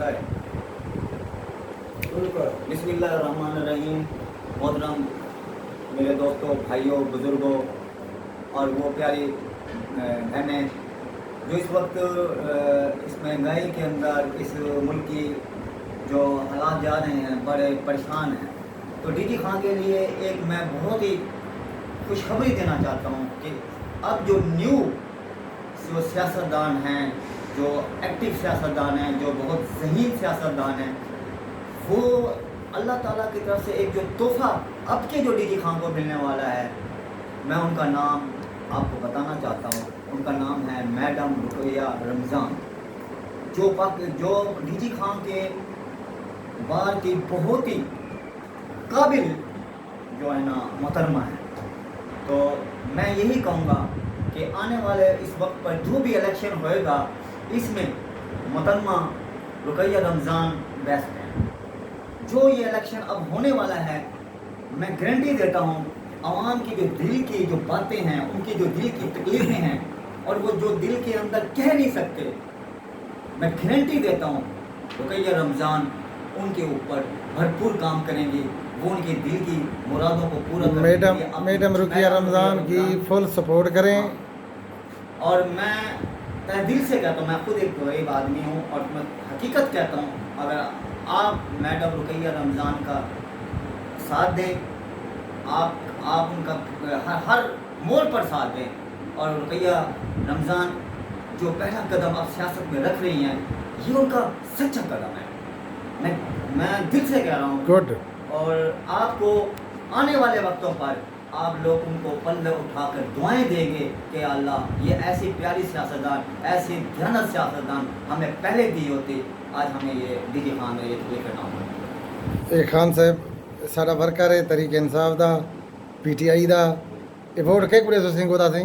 है। बिस्मिल्लाहिर्रहमानिर्रहीम। मोहतरम मेरे दोस्तों, भाइयों, बुज़ुर्गों और वो प्यारी बहनें जो इस वक्त इस महंगाई के अंदर इस मुल्क की जो हालात जा रहे हैं, बड़े परेशान हैं, तो डीजी खान के लिए एक मैं बहुत ही खुशखबरी देना चाहता हूँ कि अब जो न्यू जो सियासतदान हैं, जो एक्टिव सियासतदान हैं, जो बहुत ज़हीन सियासतदान हैं, वो अल्लाह ताला की तरफ से एक जो तोहफ़ा अब के जो डीजी खान को मिलने वाला है, मैं उनका नाम आपको बताना चाहता हूँ। उनका नाम है मैडम रुकैया रमज़ान, जो डीजी खान के बार की बहुत ही काबिल जो है ना मोहतरमा है। तो मैं यही कहूँगा कि आने वाले इस वक्त पर जो भी इलेक्शन होएगा, इसमें मोहतरमा रुकैया रमज़ान बेस्ट है। जो ये इलेक्शन अब होने वाला है, मैं गारंटी देता हूँ, आवाम की जो दिल की जो बातें हैं, उनकी जो दिल की तकलीफ़ें हैं, और वो जो दिल के अंदर कह नहीं सकते, मैं गारंटी देता हूँ रुकैया रमज़ान उनके ऊपर भरपूर काम करेंगी। वो उनके दिल की मुरादों को पूरा मैडम रुकैया रमज़ान की फुल सपोर्ट करें। और मैं तहे दिल से कहता हूँ, मैं खुद एक गरीब आदमी हूँ और मैं हकीकत कहता हूँ, अगर आप मैडम रुकैया रमज़ान का साथ दें, आप उनका हर मोड़ पर साथ दें, और रुकैया रमज़ान जो पहला कदम अब सियासत में रख रही हैं, ये उनका सच्चा कदम है। मैं दिल से कह रहा हूँ। गुड। और आपको आने वाले वक्तों पर आप लोग उनको पल्ले उठाकर दुआएं देंगे कि अल्लाह ये ऐसी प्यारी सियासतदान, ऐसी ध्यानत सियासतदान हमें पहले दी होती, आज हमें ये डीजी खान में ये तकलीफ ना हो। ਇਹ ਖਾਨ ਸਾਹਿਬ ਸਾਡਾ ਵਰਕਰ ਹੈ ਤਹਿਰੀਕ ਇਨਸਾਫ ਦਾ, ਪੀਟੀਆਈ ਦਾ। ਇਹ ਵੋਟ ਕਿਹ ਕੁੜੇ ਤੋਂ ਸਿੰਘ ਉਹਦਾ ਸੀ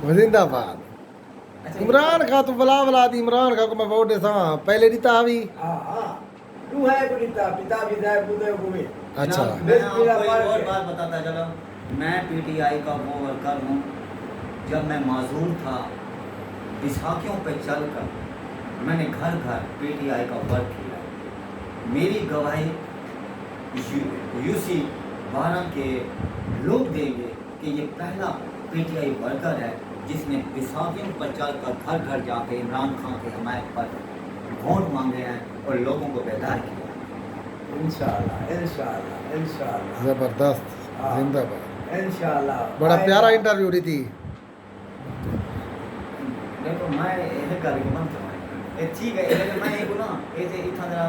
जिंदाबाद इमरान खान तो बला दी। इमरान खान को मैं वोट देता हूँ, पहले देता अभी। अच्छा, मैं आपको एक और बात बताता चलो, मैं पीटीआई का वो वर्कर हूँ। जब मैं माजूर था, बैसाखियों पे चलकर मैंने घर घर पीटीआई का वर्क किया। मेरी गवाही यूसी 12 के लोग देंगे कि ये पहला पीटीआई वर्कर है जिसने बैसाखियों पर चलकर घर घर जाके इमरान खान की हमायत पर वोट मांगे हैं और लोगों को बेदार किया। इंशाअल्लाह इंशाअल्लाह इंशाअल्लाह। जबरदस्त, जिंदाबाद। इंशाअल्लाह बड़ा प्यारा इंटरव्यू रही थी। देखो मैं ये गल को मन ठीक है, मैं एक ना ये इतना